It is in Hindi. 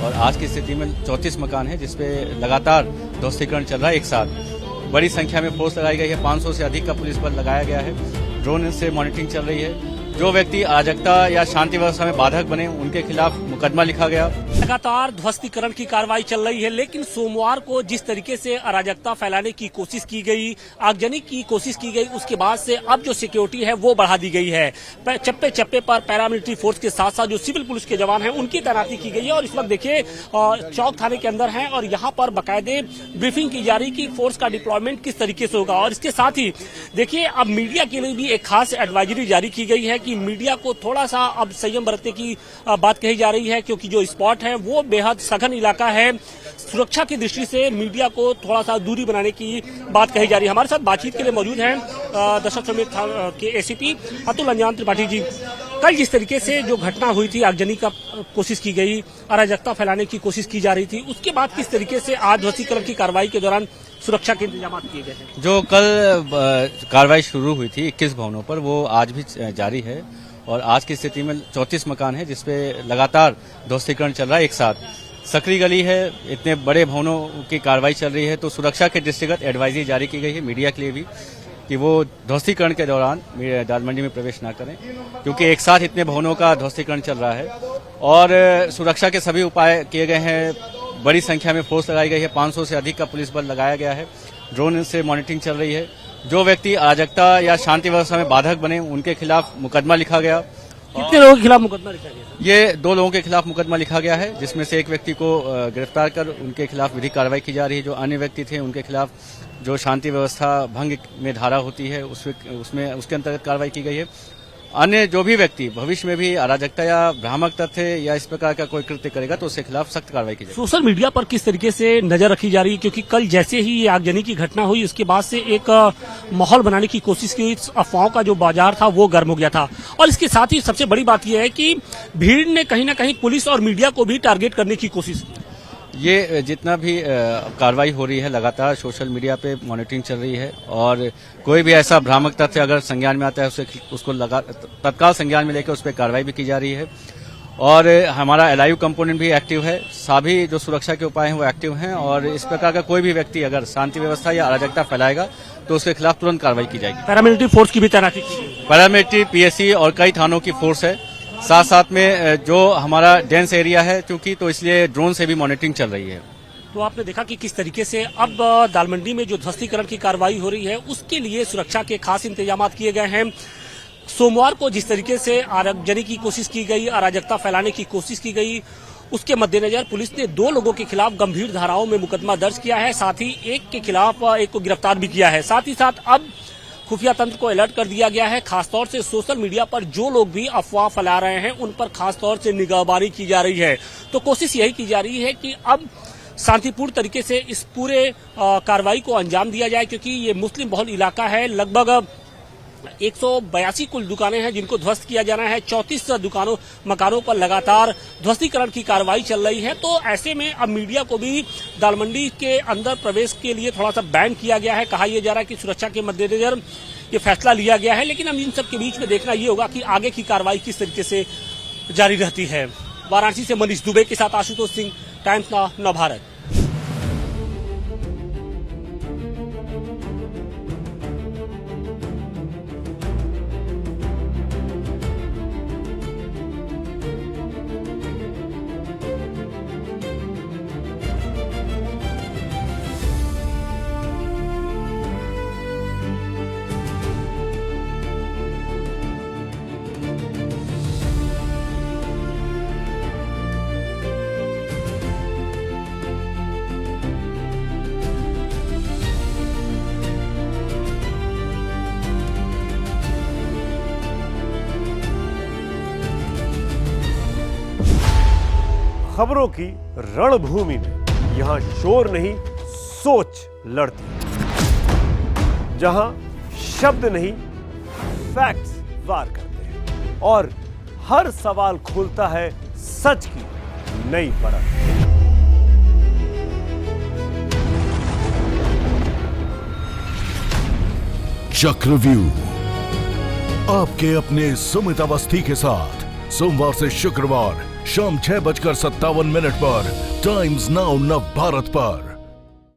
और आज की स्थिति में 34 मकान है जिसपे लगातार ध्वस्तीकरण चल रहा है। एक साथ बड़ी संख्या में फोर्स लगाई गई है, 500 से अधिक का पुलिस बल लगाया गया है। ड्रोन से मॉनिटरिंग चल रही है। जो व्यक्ति अराजकता या शांति व्यवस्था में बाधक बने उनके खिलाफ मुकदमा लिखा गया। लगातार ध्वस्तीकरण की कार्रवाई चल रही है, लेकिन सोमवार को जिस तरीके से अराजकता फैलाने की कोशिश की गई, आगजनी की कोशिश की गई, उसके बाद से अब जो सिक्योरिटी है वो बढ़ा दी गई है। चप्पे चप्पे पर पैरामिलिट्री फोर्स के साथ साथ जो सिविल पुलिस के जवान हैं उनकी तैनाती की गई है। और इस वक्त देखिए चौक थाने के अंदर हैं और यहाँ पर बाकायदे ब्रीफिंग की जा रही कि फोर्स का डिप्लॉयमेंट किस तरीके से होगा। और इसके साथ ही देखिए अब मीडिया के लिए भी एक खास एडवाइजरी जारी की गई है कि मीडिया को थोड़ा सा अब संयम बरतने की बात कही जा रही है, क्योंकि जो स्पॉट है वो बेहद सघन इलाका है। सुरक्षा की दृष्टि से मीडिया को थोड़ा सा दूरी बनाने की बात कही जा रही है। हमारे साथ बातचीत के लिए मौजूद हैं दशरथ समेत के एसीपी अतुल अंजान त्रिपाठी जी। कल जिस तरीके से जो घटना हुई थी, आगजनी का कोशिश की गई, अराजकता फैलाने की कोशिश की जा रही थी, उसके बाद किस तरीके से आज ध्वस्तीकरण की कार्रवाई के दौरान सुरक्षा के इंतजाम किए गए हैं? जो कल कार्रवाई शुरू हुई थी 21 भवनों पर, वो आज भी जारी है। और आज की स्थिति में 34 मकान है जिसपे लगातार ध्वस्तीकरण चल रहा है। एक साथ सकरी गली है, इतने बड़े भवनों की कार्रवाई चल रही है, तो सुरक्षा के दृष्टिगत एडवाइजरी जारी की गई है मीडिया के लिए भी कि वो ध्वस्तीकरण के दौरान दाल मंडी में प्रवेश न करें, क्योंकि एक साथ इतने भवनों का ध्वस्तीकरण चल रहा है। और सुरक्षा के सभी उपाय किए गए हैं। बड़ी संख्या में फोर्स लगाई गई है, 500 से अधिक का पुलिस बल लगाया गया है। ड्रोन से मॉनिटरिंग चल रही है। जो व्यक्ति अराजकता या शांति व्यवस्था में बाधक बने उनके खिलाफ मुकदमा लिखा गया। कितने लोगों के खिलाफ मुकदमा लिखा गया? ये 2 लोगों के खिलाफ मुकदमा लिखा गया है, जिसमें से एक व्यक्ति को गिरफ्तार कर उनके खिलाफ विधिक कार्रवाई की जा रही है। जो अन्य व्यक्ति थे उनके खिलाफ जो शांति व्यवस्था भंग में धारा होती है उसमें उसके अंतर्गत कार्रवाई की गई है। अन्य जो भी व्यक्ति भविष्य में भी अराजकता या भ्रामक तथ्य या इस प्रकार का कोई कृत्य करेगा तो उसके खिलाफ सख्त कार्रवाई की जाएगी। सोशल मीडिया पर किस तरीके से नजर रखी जा रही है, क्योंकि कल जैसे ही ये आगजनी की घटना हुई उसके बाद से एक माहौल बनाने की कोशिश की, अफवाहों का जो बाजार था वो गर्म हो गया था। और इसके साथ ही सबसे बड़ी बात यह है कि भीड़ ने कहीं ना कहीं पुलिस और मीडिया को भी टारगेट करने की कोशिश की। ये जितना भी कार्रवाई हो रही है, लगातार सोशल मीडिया पे मॉनिटरिंग चल रही है और कोई भी ऐसा भ्रामक तथ्य अगर संज्ञान में आता है उसको तत्काल संज्ञान में लेकर उस पर कार्रवाई भी की जा रही है। और हमारा एलआईयू कंपोनेंट भी एक्टिव है, सभी जो सुरक्षा के उपाय हैं वो एक्टिव हैं। और इस प्रकार का कोई भी व्यक्ति अगर शांति व्यवस्था या अराजकता फैलाएगा तो उसके खिलाफ तुरंत कार्रवाई की जाएगी। पैरामिलिट्री फोर्स की भी तैनाती की गई। पैरामिलिट्री, पीएससी और कई थानों की फोर्स है। साथ साथ में जो हमारा डेंस एरिया है क्योंकि, तो इसलिए ड्रोन से भी मॉनिटरिंग चल रही है। तो आपने देखा कि किस तरीके से अब दालमंडी में जो ध्वस्तीकरण की कार्रवाई हो रही है उसके लिए सुरक्षा के खास इंतजाम किए गए हैं। सोमवार को जिस तरीके से आगजनी की कोशिश की गई, अराजकता फैलाने की कोशिश की गई, उसके मद्देनजर पुलिस ने 2 लोगों के खिलाफ गंभीर धाराओं में मुकदमा दर्ज किया है। साथ ही एक के खिलाफ एक को गिरफ्तार भी किया है। साथ ही साथ अब खुफिया तंत्र को अलर्ट कर दिया गया है। खासतौर से सोशल मीडिया पर जो लोग भी अफवाह फैला रहे हैं उन पर खासतौर से निगाहबानी की जा रही है। तो कोशिश यही की जा रही है कि अब शांतिपूर्ण तरीके से इस पूरे कार्रवाई को अंजाम दिया जाए, क्योंकि ये मुस्लिम बहुल इलाका है। लगभग 182 कुल दुकानें हैं जिनको ध्वस्त किया जाना है। 34 मकानों पर लगातार ध्वस्तीकरण की कार्रवाई चल रही है। तो ऐसे में अब मीडिया को भी दालमंडी के अंदर प्रवेश के लिए थोड़ा सा बैन किया गया है। कहा यह जा रहा है कि सुरक्षा के मद्देनजर ये फैसला लिया गया है, लेकिन अब इन सब के बीच में देखना ये होगा कि आगे की कार्रवाई किस तरीके से जारी रहती है। वाराणसी से मनीष दुबे के साथ आशुतोष सिंह, टाइम्स नाउ नवभारत। खबरों की रणभूमि में यहां शोर नहीं, सोच लड़ती है। जहां शब्द नहीं, फैक्ट्स वार करते हैं और हर सवाल खोलता है सच की नई परत। चक्रव्यूह आपके अपने सुमित अवस्थी के साथ सोमवार से शुक्रवार शाम 6:57 पर टाइम्स नाउ नव भारत पर।